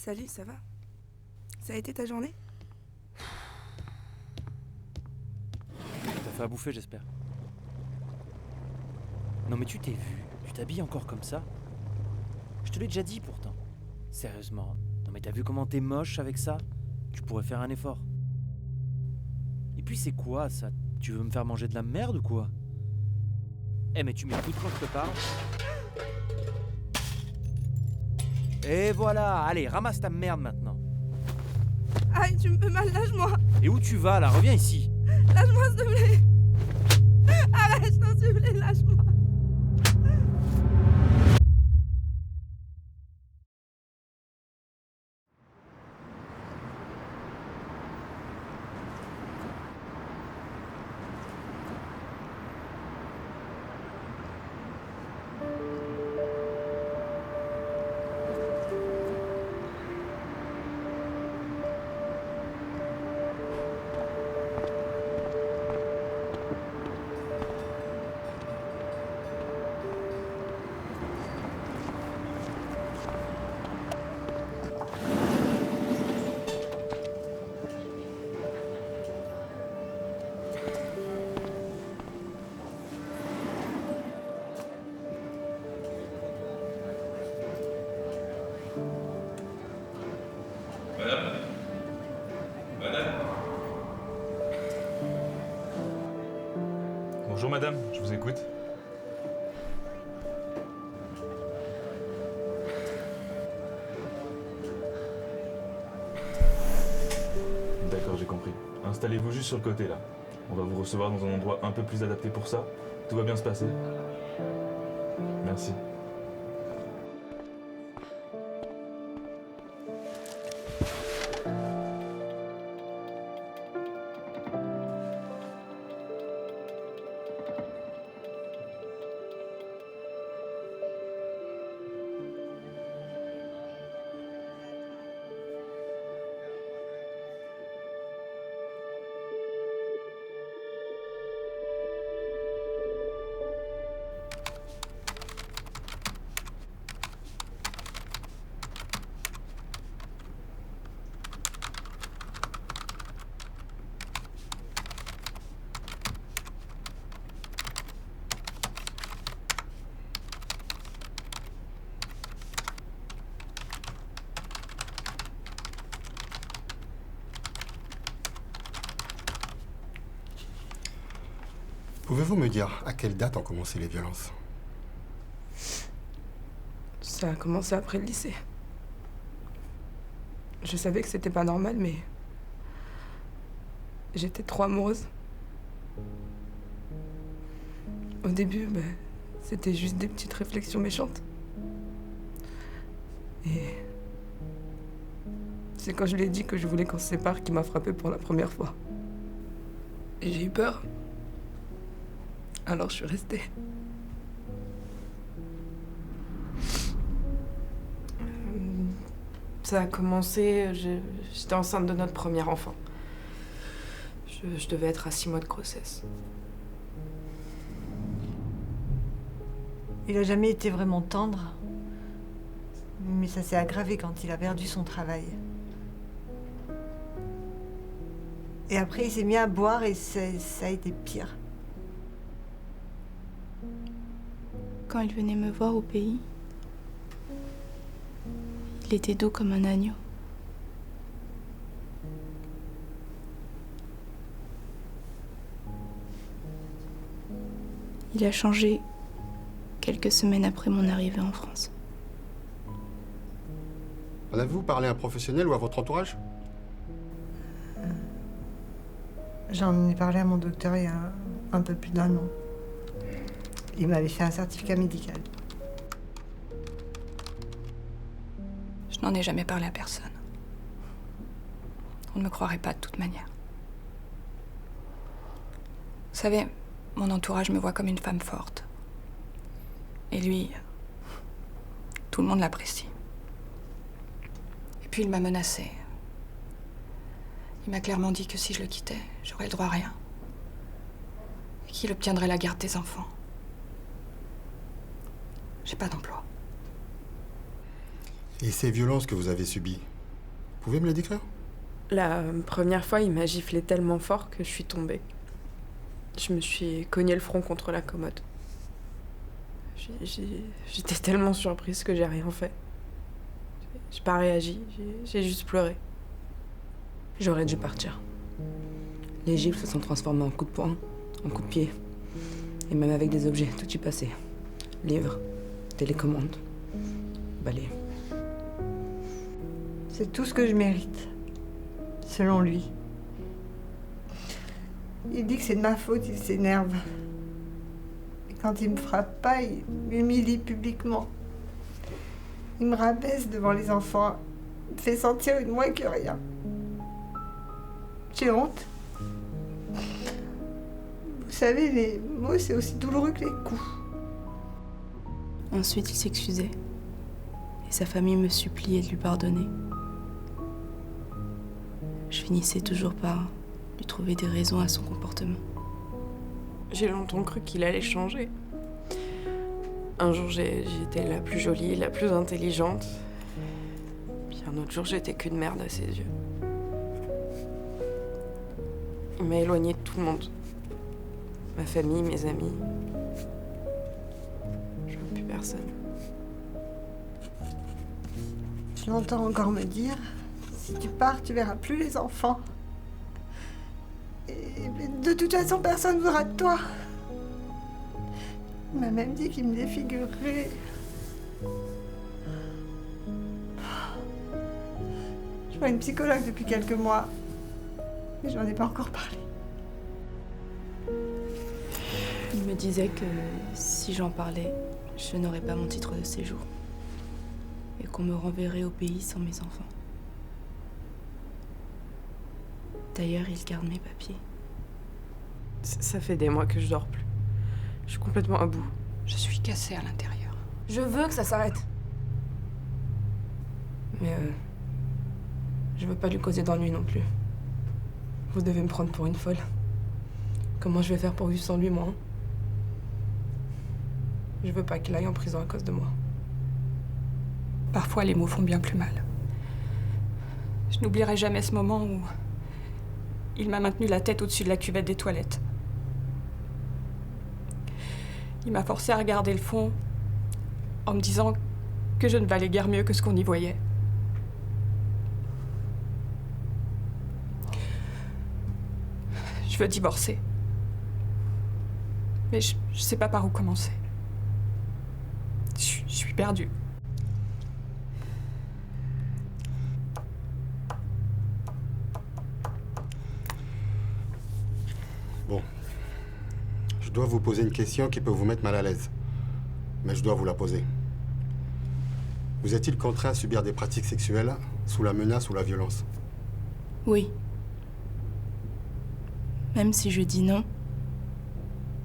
Salut, ça va? Ça a été ta journée? T'as fait à bouffer, j'espère. Non mais tu t'es vu? Tu t'habilles encore comme ça? Je te l'ai déjà dit pourtant. Sérieusement. Non mais t'as vu comment t'es moche avec ça? Tu pourrais faire un effort. Et puis c'est quoi ça? Tu veux me faire manger de la merde ou quoi? Eh mais tu m'écoutes quand je te parle? Et voilà, allez, ramasse ta merde maintenant. Aïe, tu me fais mal, lâche-moi! Et où tu vas là? Reviens ici. Lâche-moi, s'il te plaît! Arrête, s'il te plaît, lâche-moi! Madame? Madame? Bonjour madame, je vous écoute. D'accord, j'ai compris. Installez-vous juste sur le côté là. On va vous recevoir dans un endroit un peu plus adapté pour ça. Tout va bien se passer. Merci. Pouvez-vous me dire à quelle date ont commencé les violences? Ça a commencé après le lycée. Je savais que c'était pas normal, mais j'étais trop amoureuse. Au début, c'était juste des petites réflexions méchantes. Et c'est quand je lui ai dit que je voulais qu'on se sépare qu'il m'a frappée pour la première fois. Et j'ai eu peur. Alors je suis restée. Ça a commencé, j'étais enceinte de notre premier enfant. Je devais être à 6 mois de grossesse. Il a jamais été vraiment tendre, mais ça s'est aggravé quand il a perdu son travail. Et après, il s'est mis à boire et ça a été pire. Quand il venait me voir au pays, il était doux comme un agneau. Il a changé quelques semaines après mon arrivée en France. En avez-vous parlé à un professionnel ou à votre entourage? J'en ai parlé à mon docteur il y a un peu plus d'1 an. Il m'avait fait un certificat médical. Je n'en ai jamais parlé à personne. On ne me croirait pas de toute manière. Vous savez, mon entourage me voit comme une femme forte. Et lui, tout le monde l'apprécie. Et puis il m'a menacée. Il m'a clairement dit que si je le quittais, j'aurais le droit à rien. Et qu'il obtiendrait la garde des enfants. J'ai pas d'emploi. Et ces violences que vous avez subies, pouvez me la décrire? La première fois, il m'a giflé tellement fort que je suis tombée. Je me suis cogné le front contre la commode. J'étais tellement surprise que j'ai rien fait. J'ai pas réagi, j'ai juste pleuré. J'aurais dû partir. Les gifles se sont transformés en coups de poing, en coups de pied. Et même avec des objets, tout y passait. Livres, télécommande, balai. C'est tout ce que je mérite, selon lui. Il dit que c'est de ma faute, il s'énerve. Et quand il me frappe pas, il m'humilie publiquement. Il me rabaisse devant les enfants, il me fait sentir une moins que rien. J'ai honte. Vous savez, les mots, c'est aussi douloureux que les coups. Ensuite, il s'excusait. Et sa famille me suppliait de lui pardonner. Je finissais toujours par lui trouver des raisons à son comportement. J'ai longtemps cru qu'il allait changer. Un jour, j'étais la plus jolie, la plus intelligente. Puis un autre jour, j'étais qu'une merde à ses yeux. Il m'a éloignée de tout le monde. Ma famille, mes amis. Je veux plus personne. Je l'entends encore me dire, si tu pars, tu verras plus les enfants. Et de toute façon, personne ne voudra de toi. Il m'a même dit qu'il me défigurerait. Je vois une psychologue depuis quelques mois, mais j'en ai pas encore parlé. Il me disait que si j'en parlais, je n'aurais pas mon titre de séjour. Et qu'on me renverrait au pays sans mes enfants. D'ailleurs, il garde mes papiers. Ça fait des mois que je dors plus. Je suis complètement à bout. Je suis cassée à l'intérieur. Je veux que ça s'arrête. Mais je veux pas lui causer d'ennui non plus. Vous devez me prendre pour une folle. Comment je vais faire pour vivre sans lui, moi, hein? Je veux pas qu'il aille en prison à cause de moi. Parfois, les mots font bien plus mal. Je n'oublierai jamais ce moment où il m'a maintenu la tête au-dessus de la cuvette des toilettes. Il m'a forcé à regarder le fond en me disant que je ne valais guère mieux que ce qu'on y voyait. Je veux divorcer. Mais je sais pas par où commencer. Je suis perdue. Bon. Je dois vous poser une question qui peut vous mettre mal à l'aise. Mais je dois vous la poser. Vous est-il contraint à subir des pratiques sexuelles sous la menace ou la violence? Oui. Même si je dis non,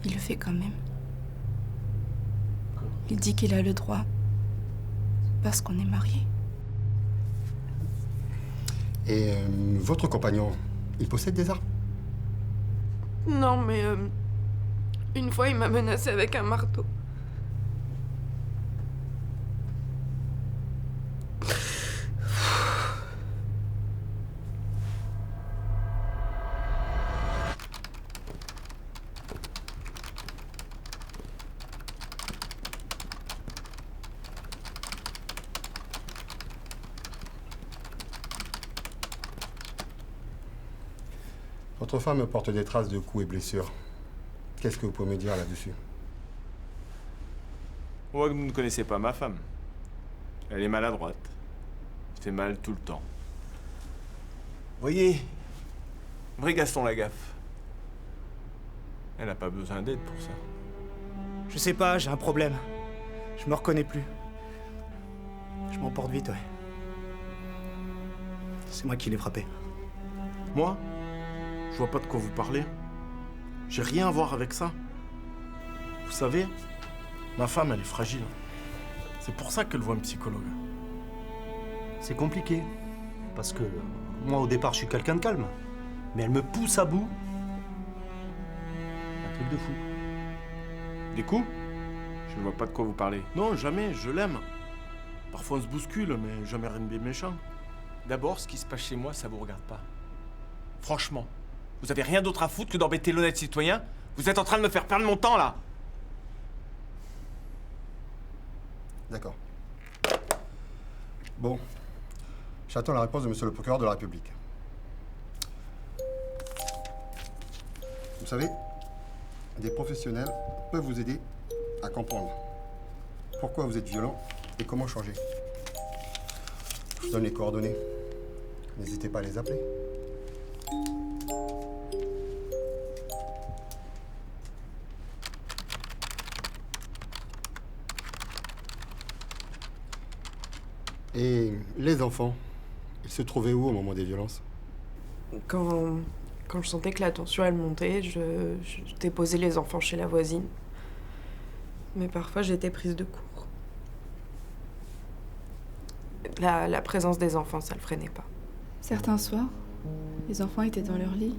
il le fait quand même. Il dit qu'il a le droit parce qu'on est mariés. Et votre compagnon, il possède des armes? Non, mais une fois, il m'a menacé avec un marteau. Votre femme porte des traces de coups et blessures. Qu'est-ce que vous pouvez me dire là-dessus? On voit que vous ne connaissez pas ma femme. Elle est maladroite. Elle fait mal tout le temps. Voyez, vrai Gaston Lagaffe. Elle n'a pas besoin d'aide pour ça. Je sais pas, j'ai un problème. Je me reconnais plus. Je m'emporte vite, ouais. C'est moi qui l'ai frappé. Moi? Je vois pas de quoi vous parlez. J'ai rien à voir avec ça. Vous savez, ma femme, elle est fragile. C'est pour ça qu'elle voit un psychologue. C'est compliqué. Parce que moi, au départ, je suis quelqu'un de calme. Mais elle me pousse à bout. Un truc de fou. Des coups? Je ne vois pas de quoi vous parlez. Non, jamais, je l'aime. Parfois on se bouscule, mais jamais rien de bien méchant. D'abord, ce qui se passe chez moi, ça vous regarde pas. Franchement, vous avez rien d'autre à foutre que d'embêter l'honnête citoyen? Vous êtes en train de me faire perdre mon temps, là! D'accord. Bon. J'attends la réponse de monsieur le procureur de la République. Vous savez, des professionnels peuvent vous aider à comprendre pourquoi vous êtes violent et comment changer. Je vous donne les coordonnées. N'hésitez pas à les appeler. Et les enfants, ils se trouvaient où au moment des violences? Quand je sentais que la tension elle montait, je déposais les enfants chez la voisine. Mais parfois j'étais prise de court. La présence des enfants, ça le freinait pas. Certains soirs, les enfants étaient dans leur lit.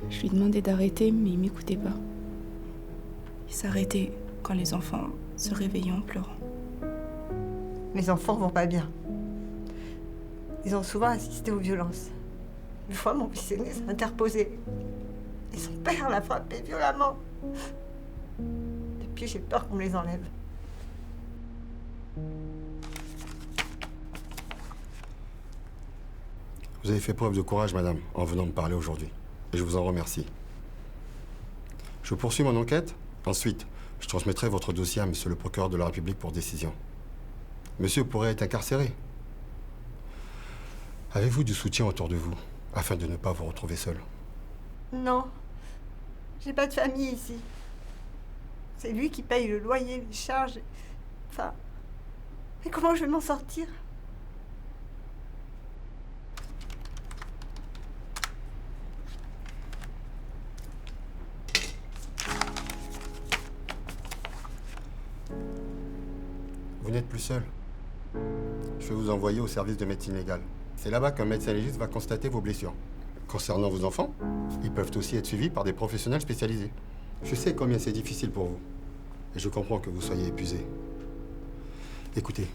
Je lui demandais d'arrêter, mais il m'écoutait pas. Il s'arrêtait quand les enfants se réveillaient en pleurant. Mes enfants vont pas bien. Ils ont souvent assisté aux violences. Une fois, mon fils aîné s'est interposé. Et son père l'a frappé violemment. Depuis, j'ai peur qu'on me les enlève. Vous avez fait preuve de courage, madame, en venant me parler aujourd'hui. Et je vous en remercie. Je poursuis mon enquête. Ensuite, je transmettrai votre dossier à monsieur le procureur de la République pour décision. Monsieur pourrait être incarcéré. Avez-vous du soutien autour de vous, afin de ne pas vous retrouver seul? Non. J'ai pas de famille ici. C'est lui qui paye le loyer, les charges. Enfin... Mais comment je vais m'en sortir? Vous n'êtes plus seul. Je vais vous envoyer au service de médecine légale. C'est là-bas qu'un médecin légiste va constater vos blessures. Concernant vos enfants, ils peuvent aussi être suivis par des professionnels spécialisés. Je sais combien c'est difficile pour vous. Et je comprends que vous soyez épuisé. Écoutez,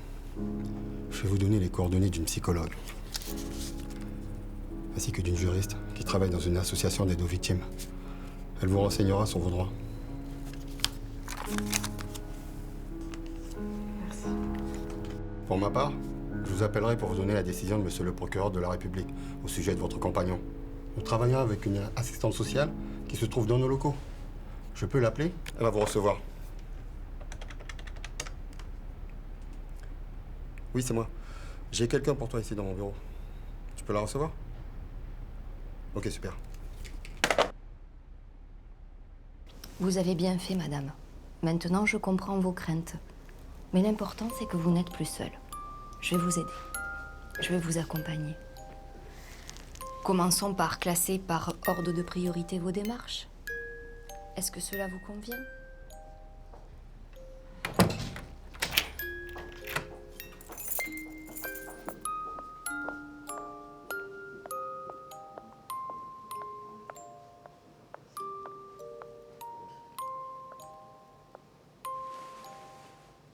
je vais vous donner les coordonnées d'une psychologue, ainsi que d'une juriste qui travaille dans une association d'aide aux victimes. Elle vous renseignera sur vos droits. Merci. Pour ma part, je vous appellerai pour vous donner la décision de monsieur le procureur de la République au sujet de votre compagnon. Nous travaillons avec une assistante sociale qui se trouve dans nos locaux. Je peux l'appeler? Elle va vous recevoir. Oui, c'est moi. J'ai quelqu'un pour toi ici dans mon bureau. Tu peux la recevoir? Ok, super. Vous avez bien fait, madame. Maintenant, je comprends vos craintes. Mais l'important, c'est que vous n'êtes plus seule. Je vais vous aider. Je vais vous accompagner. Commençons par classer par ordre de priorité vos démarches. Est-ce que cela vous convient?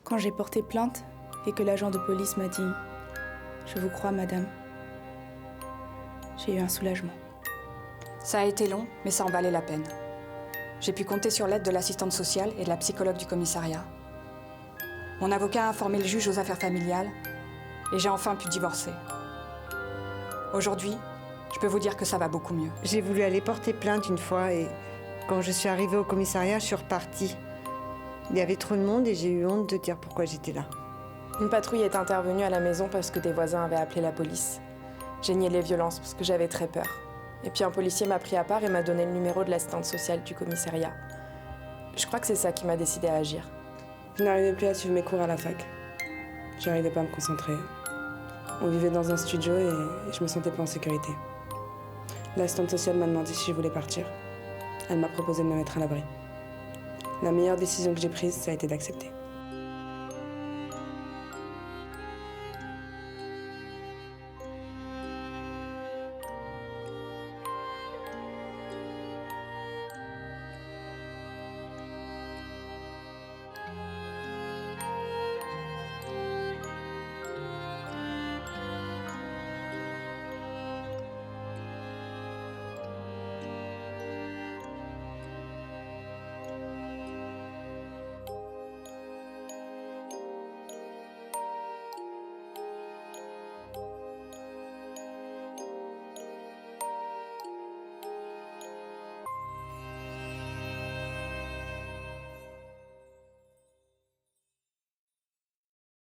Quand j'ai porté plainte et que l'agent de police m'a dit « Je vous crois, madame », j'ai eu un soulagement. Ça a été long, mais ça en valait la peine. J'ai pu compter sur l'aide de l'assistante sociale et de la psychologue du commissariat. Mon avocat a informé le juge aux affaires familiales et j'ai enfin pu divorcer. Aujourd'hui, je peux vous dire que ça va beaucoup mieux. J'ai voulu aller porter plainte une fois et quand je suis arrivée au commissariat, je suis repartie. Il y avait trop de monde et j'ai eu honte de dire pourquoi j'étais là. Une patrouille est intervenue à la maison parce que des voisins avaient appelé la police. J'ai nié les violences parce que j'avais très peur. Et puis un policier m'a pris à part et m'a donné le numéro de l'assistante sociale du commissariat. Je crois que c'est ça qui m'a décidé à agir. Je n'arrivais plus à suivre mes cours à la fac. J'arrivais pas à me concentrer. On vivait dans un studio et je me sentais pas en sécurité. L'assistante sociale m'a demandé si je voulais partir. Elle m'a proposé de me mettre à l'abri. La meilleure décision que j'ai prise, ça a été d'accepter.